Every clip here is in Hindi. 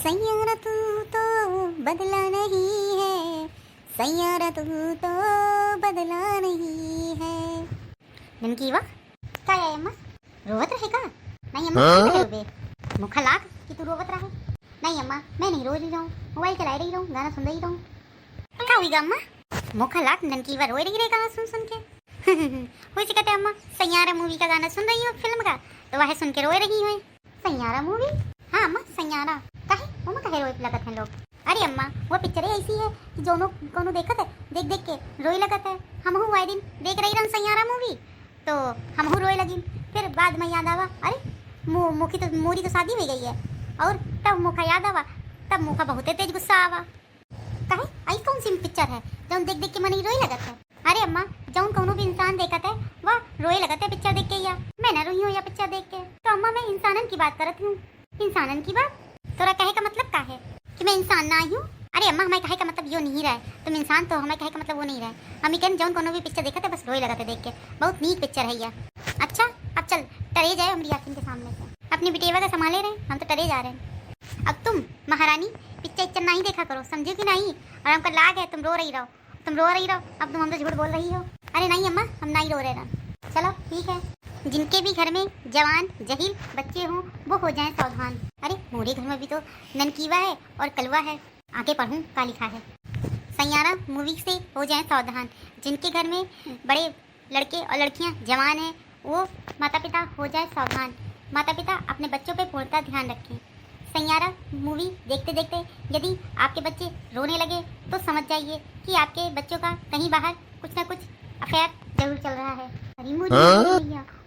सैयारा तू तो बदला नहीं है, सैयारा तू तो बदला नहीं है. नेमकी वा काय आहे अम्मा? रोवत रहे का? नहीं अम्मा काय रोवे? मुखा लाग कि तू रोवत रहे. नहीं अम्मा मैं नहीं रो रही हूँ, मोबाइल चला रही हूँ, गाना सुन रही हूँ. क्या हुई अम्मा? मुखा लाग ननकी वा रो रही रहे गाना सुन सुन के. हुई सी कहते अम्मा सैयारा मूवी का गाना सुन रही हो फिल्म का, तो वह सुन के रोए रही है. सैयारा मूवी? हाँ अम्मा सैयारा. काहे वो में काहे रोए लगत हैं लोग? अरे अम्मा वो पिक्चर ऐसी है कि जोनो कोनो देखत है, देख देख के रोए लगत है. हम हूँ आए दिन देख रही रन सैयारा मूवी, तो हम हूँ रोए लगी. फिर बाद में याद आवा अरे मोरी तो शादी हो गई है, और तब मुखा याद आवा, तब मुखा बहुत तेज गुस्सा आवा. काहे आई कौन सी पिक्चर है जौन देख देख के मन रोए लगत है? अरे अम्मा जौन कोनो भी इंसान देखत है वह रोए लगत है पिक्चर देख के. या मैं न रोई हूँ या पिक्चर देख के? तो अम्मा मैं इंसानन की बात करत हूँ. इंसानन की बात? तोरा कहे का मतलब का है कि मैं इंसान ना हूँ? अरे अम्मा हमें कहे का मतलब यो नहीं रहा है, तुम इंसान तो हमें कहे का मतलब वो नहीं रहा है. हम कहन जौन कोनो भी पिक्चर देखते बस रोए लगते देख के. बहुत नीक पिक्चर है यह. अच्छा अब चल टरे जाए हमारी आँखों के सामने से. अपनी बिटेवा का संभाले रहे, हम तो टरे जा रहे हैं. अब तुम महारानी पिक्चर नहीं देखा करो, समझो कि नहीं? और हमका लाग है तुम रो रही रहो, तुम रो रही रहो. अब तुम हमसे झूठ बोल रही हो. अरे नहीं अम्मा हम नहीं रो रहे ना. चलो ठीक है, जिनके भी घर में जवान जहील बच्चे हों वो हो जाएं सावधान. अरे मोरे घर में भी तो ननकीवा है और कलवा है. आगे पढ़ूं का लिखा है. सैयारा मूवी से हो जाएं सावधान. जिनके घर में बड़े लड़के और लड़कियां जवान हैं वो माता पिता हो जाए सावधान. माता पिता अपने बच्चों पे पूर्णतः ध्यान रखें. सैयारा मूवी देखते देखते यदि आपके बच्चे रोने लगे तो समझ जाइए कि आपके बच्चों का कहीं बाहर कुछ ना कुछ अफेयर जरूर चल रहा है. अरे मुझे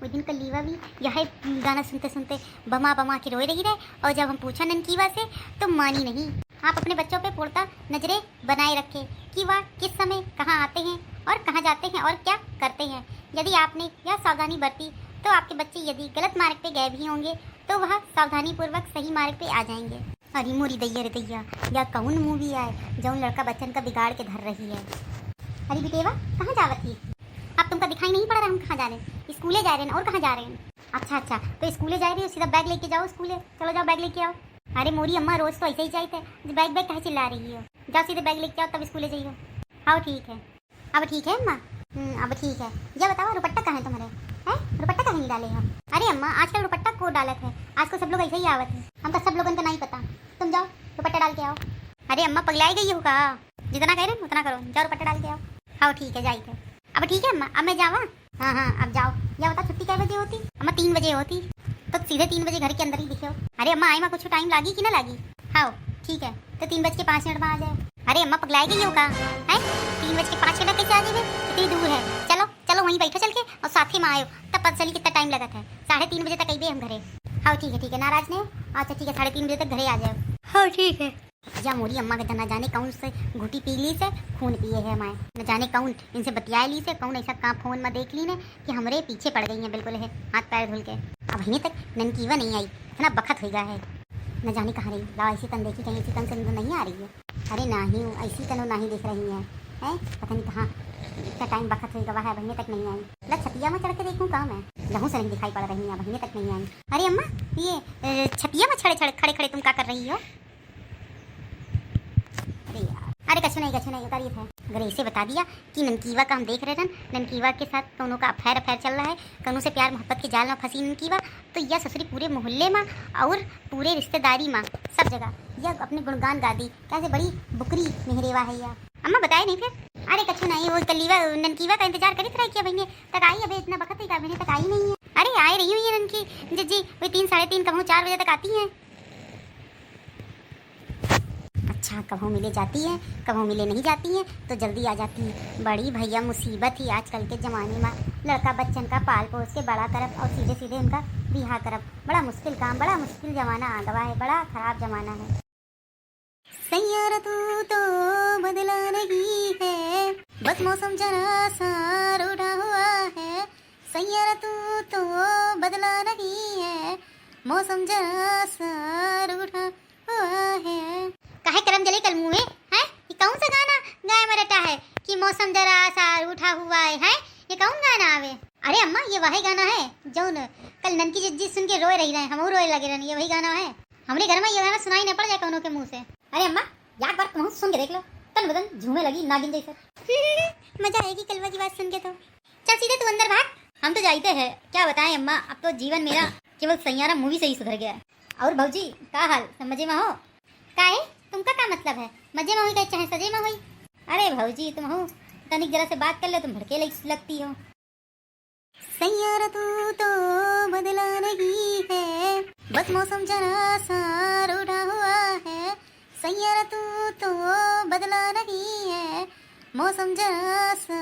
वो दिन कलीवा भी यह गाना सुनते सुनते बमा बमा के रोए रही रहे. और जब हम पूछा ननकीवा से तो मानी नहीं. आप अपने बच्चों पे पूर्णतः नजरें बनाए रखें कि वह किस समय कहाँ आते हैं और कहाँ जाते हैं और क्या करते हैं. यदि आपने यह सावधानी बरती तो आपके बच्चे यदि गलत मार्ग पे गए भी होंगे तो वह सावधानी पूर्वक सही मार्ग पे आ जाएंगे. अरे मोरी दैया रे दैया, या कौन मूवी है जो लड़का बच्चन का बिगाड़ के धर रही है. अरे बिटेवा कहाँ जावत थी? अब तुमको दिखाई नहीं पड़ रहा हम कहाँ जा रहे हैं? स्कूले जा रहे हैं. और कहाँ जा रहे हैं? अच्छा अच्छा तो स्कूले जा रही हो, सीधा बैग लेके जाओ स्कूले. चलो जाओ बैग लेके आओ. अरे मोरी अम्मा रोज तो ऐसे ही जाते हैं, बैग बैग कहाँ चिल्ला रही हो? जाओ सीधे बैग लेके आओ तब स्कूले जाइए. हाँ ठीक है. अब ठीक है अम्मा. अब ठीक है. ये बताओ रुपट्टा कहाँ है तुम्हारे? है रुपट्टा कहीं नहीं डाले हम? अरे अम्मा आजकल रुपट्टा को डालत है, आजकल सब लोग ऐसे ही आवत है. हम तो सब लोगों का नहीं पता. तुम जाओ रुपट्टा डाल के आओ. अरे अम्मा पगलाई गई हो का? जितना कह रहे उतना करो. जाओ रुपट्टा डाल के आओ. हाँ ठीक है जाइए. अब ठीक है अम्मा अब मैं जावा? हाँ हाँ अब जाओ. या बता छुट्टी कै बजे होती? अम्मा 3 बजे होती. तो सीधे 3 बजे घर के अंदर ही दिखे हो. अरे अम्मा आई माँ कुछ टाइम लागी कि ना लागी? हाँ ठीक है तो 3:05 में आ जाए. अरे अम्मा पगलाई गई हो का? है 3:05 कैसे आ जाए? इतनी दूर है. चलो चलो वहीं बैठो चल के और साथ ही में आयो तब पता चली कितना टाइम लगा है. 3:30 बजे तक आई हम घरे. हाँ ठीक है नाराज नहीं हो? अच्छा ठीक है 3:30 बजे तक घरे आ जाओ. हाँ ठीक है. या मोरी अम्मा का न जाने कौन से घुटी पी ली से खून पिए है माए. न जाने कौन इनसे बतिया ली से कौन ऐसा कहाँ फोन में देख ली ने कि हमारे पीछे पड़ गई हैं बिल्कुल है हाथ पैर धुल के. अब अभी तक ननकीवा नहीं आई, इतना बखत हो गया है. न जाने कहाँ रही. लाओ ऐसी तन देखी कहीं ऐसी तन से नहीं आ रही है. अरे नहीं ऐसी तनो नहीं देख रही हैं. है पता नहीं कहाँ इतना टाइम बखत हो गवा है. बहने तक नहीं आई. ल छतिया में चढ़ के देखूँ कहाँ मैं लहू से नहीं दिखाई पड़ रही है. बहने तक नहीं आई. अरे अम्मा ये छतिया में खड़े खड़े तुम क्या कर रही हो? अरे कछु नहीं उतारिए थे. अगर ऐसे बता दिया कि ननकीवा का हम देख रहे थे, ननकीवा के साथ दोनों का अफेयर चल रहा है, कौनों से प्यार मोहब्बत के जाल में फंसी ननकीवा, तो यह ससुरी पूरे मोहल्ले में और पूरे रिश्तेदारी में सब जगह यह अपने गुणगान गा दी कैसे बड़ी बुकरी मेहरेवा है यह. अम्मा बताए नहीं फिर? अरे कछु नहीं वो कलीवा ननकीवा का इंतजार करी रहा किया बहने तक आई. अभी इतना वक्त ही बहने तक आई नहीं है. अरे आए रही हुई है ननकी जी वही 3 साढ़े 3 कभी 4 बजे तक आती हैं. अच्छा कभी मिले जाती है कभी मिले नहीं जाती है तो जल्दी आ जाती है. बड़ी भैया मुसीबत ही आजकल के ज़माने में. लड़का बच्चन का पाल पोस के बड़ा करब और सीधे सीधे उनका बिहा करब. बड़ा मुश्किल काम, बड़ा मुश्किल ज़माना आ गवा है. बड़ा ख़राब ज़माना है. सैयारा तू तो बदला नहीं है, बस मौसम जरा सा रूठा हुआ है. सैयारा तू तो बदला नहीं है, मौसम जरा सा रूठा हुआ है. काहे करम जले कल मुँह में है? ये कौन सा गाना गाय में रटा है कि मौसम जरा सा रूठा हुआ है? ये कौन गाना आवे? अरे अम्मा ये वही गाना है जो कल ननकी जिज्जी सुन के रोए रही रहे, हम रोए लगे रहे. ये वही गाना है. हमारे घर में ये गाना सुनाई न पड़ जाए कौनों के मुंह से। अरे अम्मा याद बार कहूँ सुन के देख लो, तन बदन झूमे लगी नागिन जैसे। मजा आएगी कलवा की बात सुन के तो। चल सीधे तू अंदर भाग, हम तो जाते हैं। क्या बताएं अम्मा, अब तो जीवन मेरा केवल सैयारा मूवी से ही सुधर गया है। और भाजी का हाल, सब मजे में हो? का है तुमका क्या मतलब है, मजे में हुई क्या चाहे सजे में हुई? अरे भाजी तुम हो तनिक जरा से बात कर ले, तुम भड़के लगती हो। सैयारा तू तो बदला नहीं है, बस मौसम जरा सा रूठा हुआ है। सैयारा तू तो बदला नहीं है, मौसम जरा सा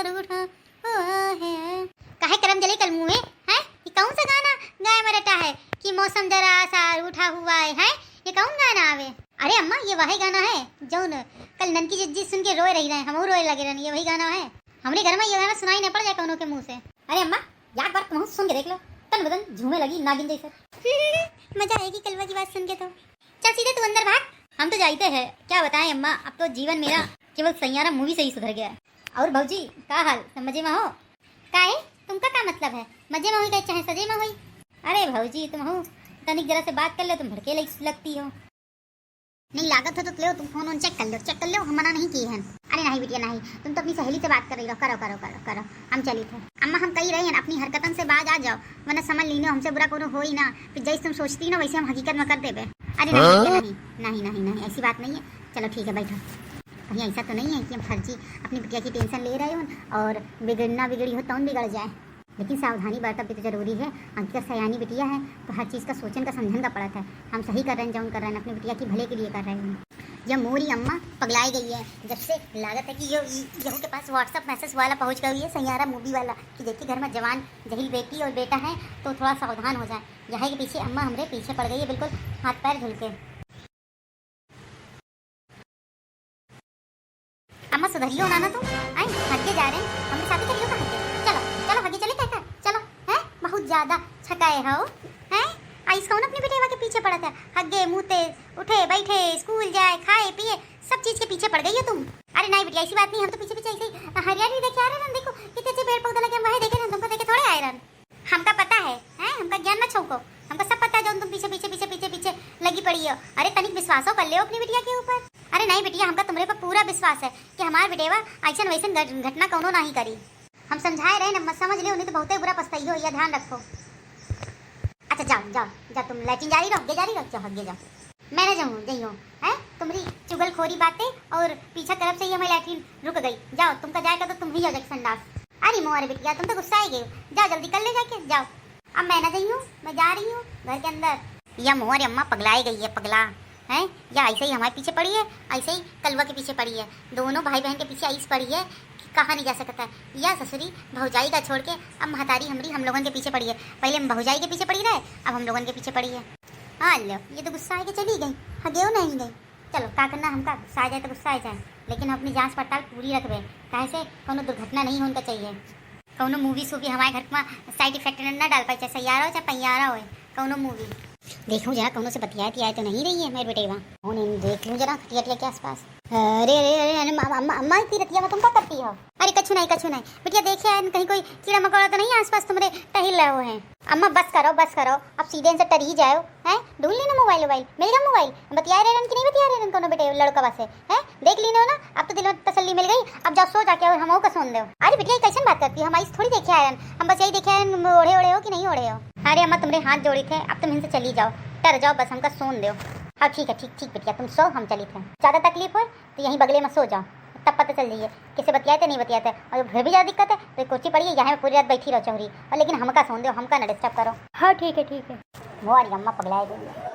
रूठा हुआ है। काहे करम जले कल मुँह है? ये कौन सा गाना गाय में रटा है कि मौसम जरा सा रूठा हुआ है? ये कौन गाना आवे? अरे अम्मा ये वही गाना है जो कल ननकी जिज्जी सुन के रोए रही रहे, हम रोए लगे रहे। ये वही गाना है, हमारे घर में ये गाना सुनाई न पड़ जाए कौनों के मुंह से। अरे अम्मा याद बार कहूँ सुन के देख लो, तन बदन झूमे लगी नागिन जैसे। मजा आएगी कलवा की बात सुन के तो। चल सीधे तू अंदर भाग, हम तो जाते हैं। क्या बताएं अम्मा, अब तो जीवन मेरा केवल सैयारा मूवी से ही सुधर गया है। और भाजी का हाल, सब मजे में हो? का है तुमका क्या मतलब है, मजे में हुई क्या चाहे सजे में हुई? अरे भाजी तुम हो तनिक जरा से बात कर ले, तुम भड़के लगती हो। नहीं लागत हो तो लो तुम फोन चेक कर लो, हम मना नहीं किए हैं। अरे नहीं बिटिया नहीं, तुम तो अपनी सहेली से बात कर रही हो। करो करो करो करो, हम चली थे। अम्मा हम कही रहे हैं अपनी हरकतन से बाज आ जाओ, वरना समझ ली हमसे बुरा कोनो हो ही ना, फिर जैसे तुम सोचती ना वैसे हम हकीकत में कर देवे। अरे नहीं नहीं नहीं नहीं ऐसी बात नहीं है। चलो ठीक है बैठो। कहीं ऐसा तो नहीं है कि हम फर्जी अपनी बिटिया की टेंशन ले रहे हो और बिगड़ना बिगड़ी हो तो बिगड़ जाए। लेकिन सावधानी बरतना भी तो जरूरी है। अंकिता सयानी बिटिया है तो हर चीज़ का सोचन का समझन का पड़ता है। हम सही कर रहे हैं, जौन कर रहे हैं अपनी बिटिया की भले के लिए कर रहे हैं। जब मोरी अम्मा पगलाई गई है, जब से लागत है कि यहू के पास व्हाट्सअप मैसेज वाला पहुंच गई है, सैयारा मूवी वाला, कि देखिए घर में जवान जहील बेटी और बेटा है तो थोड़ा सावधान हो जाए। यहाँ के पीछे अम्मा हमारे पीछे पड़ गई है, बिल्कुल हाथ पैर धुल के। अम्मा सुधरियो ना तुम, आई हगे जा रहे हैं, हमने शादी करियो कहाँ के? चलो चलो हगे चले कहकर चलो। हैं बहुत ज्यादा छकाए हो हैं? आइस कौन अपनी बेटे के पीछे पड़ा था? हगे मुँहते उठे बैठे स्कूल जाए खाए पिए सब चीज के पीछे पड़ गई हो तुम। अरे नहीं बेटी ऐसी बात नहीं, हम तो पीछे पीछे ऐसे ही हरियाली देखे आ रहे हैं। देखो कितने अच्छे पेड़ पौधे लगे, हम वही देखे ना, तुमको देखे थोड़े आए रन। हमका पता है हमका ज्ञान न छौको, हमको सब पता है जो तुम पीछे पीछे पीछे पीछे पीछे लगी पड़ी हो। अरे तनिक विश्वासो कर ले अपनी बिटिया के ऊपर। अरे नहीं बिटिया हमका तुम्हारे पर पूरा विश्वास है कि हमारे बेटेवा ऐसा वैसन घटना कौनो नहीं करी। हम समझाए रहे ना, समझ ले, उन्हें तो बहुत बुरा पछताई हो, यह ध्यान रखो। अच्छा जाओ जाओ जाओ, तुम लैट्रिन जारी रहो, जारी रख जाओ, हगे जाओ। मैं न जाऊँ जइयो है तुम्हारी चुगलखोरी बातें और पीछा तरफ से ही हमारी लैट्रिन रुक गई। जाओ तुमका जाएगा तो तुम ही जाओ संडास। अरे मोरे बिटिया तुम तो गुस्सा ही गए, जाओ जल्दी कर ले जाके जाओ। अब मैं न जाइयो, मैं जा रही हूँ घर के अंदर। या मोरे अम्मा पगलाई गई है, पगला है या ऐसे ही हमारे पीछे पड़ी है, ऐसे ही कलवा के पीछे पड़ी है। दोनों भाई बहन के पीछे ऐसी पड़ी है कि कहाँ नहीं जा सकता है। या ससुरी भौजाई का छोड़ के अब महतारी हमारी हम लोगों के पीछे पड़ी है। पहले हम भौजाई के पीछे पड़ी रहे, अब हम लोगों के पीछे पड़ी है। हाँ लो ये तो गुस्सा आके चली गई, हगे नहीं गई। चलो क्या करना, हमका गुस्सा आ जाए तो गुस्सा आ जाए, लेकिन अपनी जाँच पड़ताल पूरी रखबे, कहे से कोनो दुर्घटना नहीं होना चाहिए। कोनो मूवी सूवी हमारे घर में साइड इफेक्ट न डाल पाए, चाहे सैयारा हो चाहे पैयारा हो, कोनो मूवी देखूं जरा कौनों से बतियाए तियाए तो नहीं रही है मेरे बेटे वहाँ। फोन देख लूँ जरा खटिया के आसपास। अरे अरे अरे अरे अम्मा इतनी रतिया में तुम क्या करती हो? अरे कछु नहीं बेटिया, देखिए कहीं कोई कीड़ा मकोड़ा तो नहीं आसपास तुम्हारे टहल रहे हैं। अम्मा बस करो, अब सीधे से टर ही जाओ हैं। ढूंढ लेना मोबाइल मिल गया, मोबाइल बतिया रहे कि नहीं बतिया रहे कोनो बेटे लड़का बस है देख ली ना। अब तो दिल में तसल्ली मिल गई, अब जाओ सो जाके हम का सुन दो। अरे बेटिया कैसे बात करती हो, हम ऐसे थोड़ी देखे आए, हम बस यही देखे आए ओढ़े हो कि नहीं ओढ़े हो। अरे अम्मा तुम्हारे हाथ जोड़े थे, अब तुम इनसे चली जाओ, टर जाओ बस, हमका सोन दो। हाँ ठीक है, ठीक बेटिया तुम सो, हम चली थे। ज़्यादा तकलीफ हो तो यहीं बगले में सो जाओ, तब पता चल जाइए किसे बतियाए थे नहीं बतियाए थे। और फिर भी ज़्यादा दिक्कत है तो कुर्सी पड़ी है, यहाँ पूरी रात बैठी रहो चौरी, और लेकिन हमका सोन दो, हमका न डिस्टर्ब करो। हाँ ठीक है। वो अरे अम्मा पगलाए गई है।